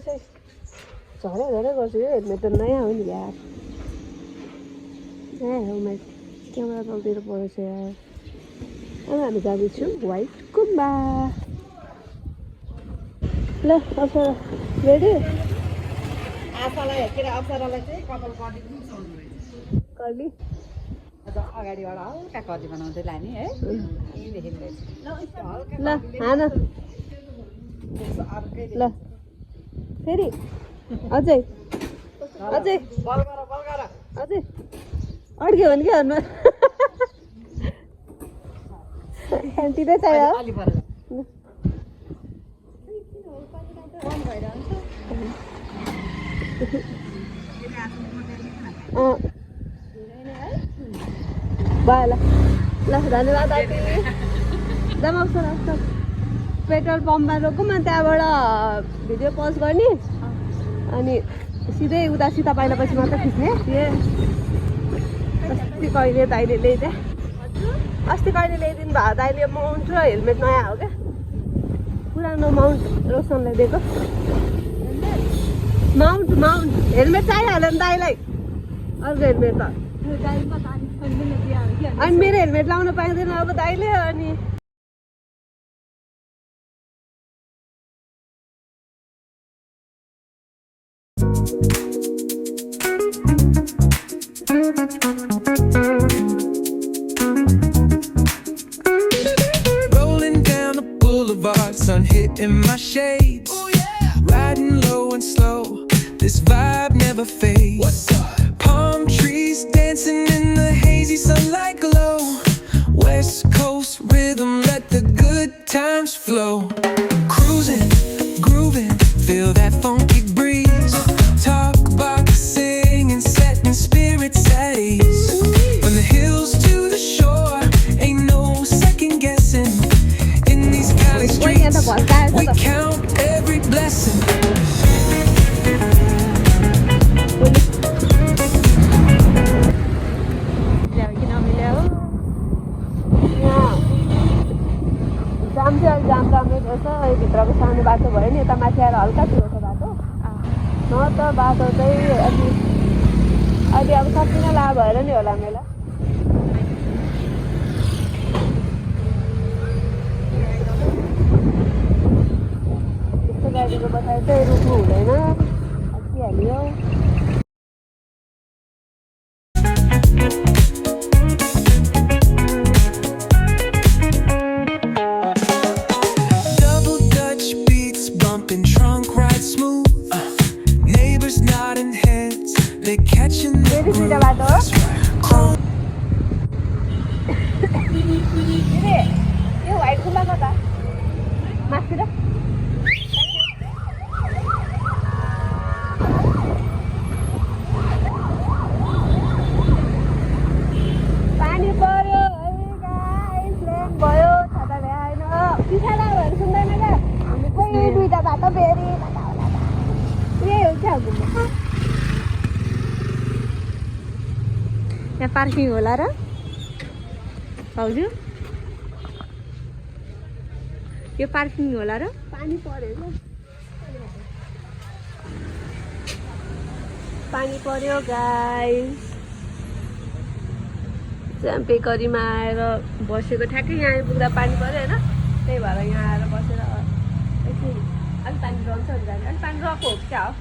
चाहिँ झरै झरै गर्छु यो हेलमेट त नयाँ हो नि यार नयाँ हेलमेट क्यामेरा तलतिर परेछ यार अब हामी जाँदैछौँ व्हाइट गुम्बा ल अप्सरा रेडी आशालाई हेरेर अप्सरालाई चाहिँ कपाल कटिङ चल्नु रहेछ कर्ली अगाडिबाट हल्का कटी बनाउँदै लाने है ल हान ल फेरि अझै अझै अझै अड्क्यो भने के भन्नु टिँदै चाहियो भयो ल धन्यवाद एकदम अवसर पेट्रोल पम्पमा रोकौँ अनि त्यहाँबाट भिडियो पोस्ट गर्ने अनि सिधै उता सीता पाइलापछि मात्र खिच्ने अस्ति कहिले दाइले ल्याइदिए अस्ति कहिले ल्याइदिनु भयो दाइले माउन्ट र हेलमेट नयाँ हो क्या पुरानो माउन्ट रोशनलाई दिएको माउन्ट हेलमेट चाहिहाल्यो नि दाइलाई अर्को हेलमेट त अनि मेरो हेलमेट लाउन पाइँदैन अब दाइले अनि Rolling down the boulevard, sun hitting my shades. Oh yeah, riding low and slow. This vibe never fades. What's up? Palm trees dancing in the hazy sunlight glow. West Coast rhythm, let the good times flow. Cruising, grooving, feel that funky breeze. Talk about singing, setting spirits at ease. From the hills to the shore, ain't no second guessing. In these Cali streets, we count every blessing. जाम राम्रै रहेछ भित्रको सानो बाटो भयो नि यता माथि आएर हल्का ठुलो छ बाटो न त बाटो चाहिँ अहिले अब साँच्चै नै लाभ भएर नि होला मेला यस्तो गाडीको बसाइ चाहिँ रोक्नु हुँदैन अड्किहाल्यो यो व्हाइट गुम्बा कता माथितिर पानी पर्यो भयो छाता ल्याएन पिछाडा भएर सुन्दैन क्या हामी कोही दुईवटा बाटो फेरि यही हो क्या घुम्नु यहाँ पार्किङ होला र भाउजू यो पार्किङ होला र पानी पर्यो पानी पर्यो गाइस च्याम्पे करीमा आएर बसेको ठ्याक्कै यहाँ आइपुग्दा पानी पर्यो होइन त्यही भएर यहाँ आएर बसेर एकछिन अलिक पानी रहन्छ अलिक पानी रहेको हो क्या हो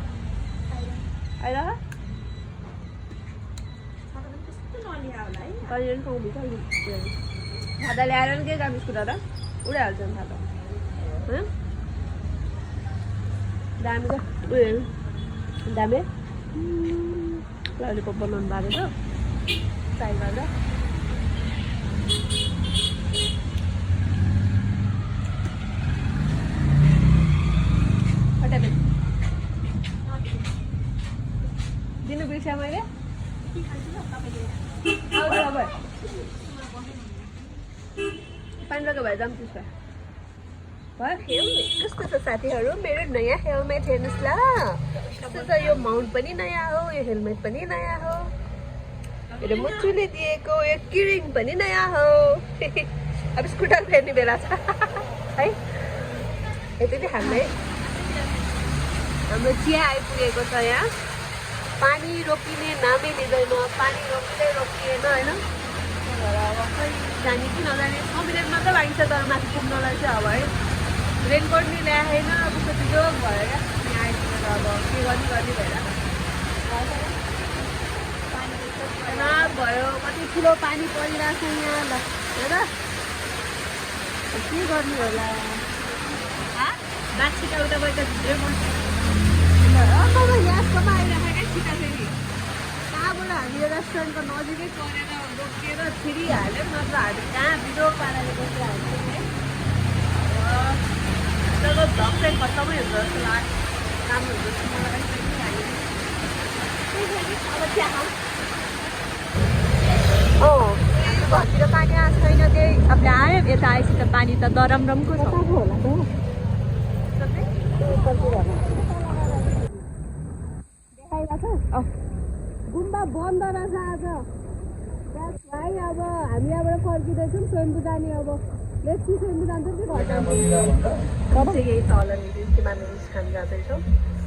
आइरह कहिले पनि पाउँदैछ अलिक छाता ल्याएर पनि के काम स्कुटर र उडाइहाल्छ नि छाता होइन दामी त उयो दामी ललिपप बनाउनु भएको छ ट्राई गर्दा दिनु बिर्स्या मैले पानी भए जाऊँ त्यसमा भयो हेलमेट कस्तो छ साथीहरू मेरो नयाँ हेलमेट हेर्नुहोस् ल कस्तो छ यो माउन्ट पनि नयाँ हो यो हेलमेट पनि नयाँ हो मेरो मुचुले दिएको यो किरिङ पनि नयाँ हो अब स्कुटर फेर्ने बेला छ है यति नै हाल्दै हाम्रो चिया आइपुगेको छ यहाँ। पानी रोकिने नामै लिँदैन, पानी रोकिएन होइन। त्यही भएर अब खै जाने कि नजाने 6 मिनट मात्रै बाँकी छ, तर माथि पुग्नलाई चाहिँ अब है रेनकोट नि ल्याएन, अब कतिको भएर यहाँ आइपुगेर अब के गर्ने भएर भयो। कति ठुलो पानी परिरहेको छ यहाँ, ल हेर के गर्नु होला। बाछिटा उता गएर भित्रै बस्छ। यहाँसम्म आइरहेको क्या छिटा फेरि कहाँबाट हामीले रेस्टुरेन्टको नजिकै गरेर रोकिएर फेरि हाल्यो, नत्र हामी कहाँ बिरो पाराले बसेर हाल्छौँ है। जब भ्लग चाहिँ खत्तमै हुन्छ जस्तो लाग्छ, राम्रो हुन्छ जस्तो मलाई अब चिया खाउँ। हाम्रो घरतिर पानी आएको छैन, त्यही अब आयो यता आएपछि त पानी त दरमरमको छ होला त। गुम्बा बन्द रहेछ आज। त्यस भाइ अब हामी यहाँबाट फर्किँदैछौँ स्वयम्भू जाने। अब लेप्ची स्वयम्भू जान्छौँ कि घर जान्छौँ? यही तलनिर मानिस खान जाँदैछौँ।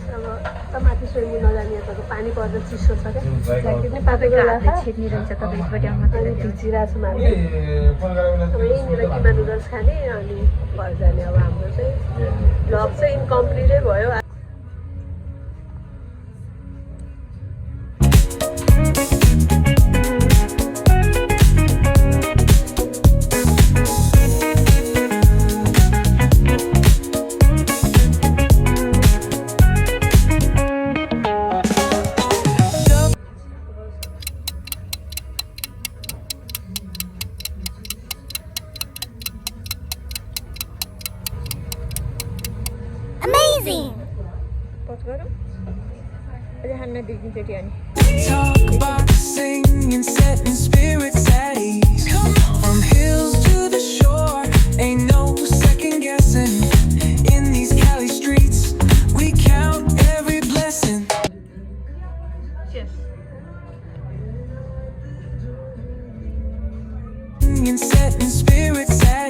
अब त माथि स्वयम्भू नजाने यताको पानी पर्दा चिसो छ क्या, छिट्ने रहेछ तपाईँ भिजिरहेको छौँ हामी। अब यहीँनिर किमा नुडल्स खाने अनि घर जाने। अब हाम्रो चाहिँ भ्लग चाहिँ इन्कम्प्लिटै भयो। Talk boxing and setting spirits at ease. From hills to the shore, ain't no second guessing. In these Cali streets, we count every blessing. Cheers. And setting spirits at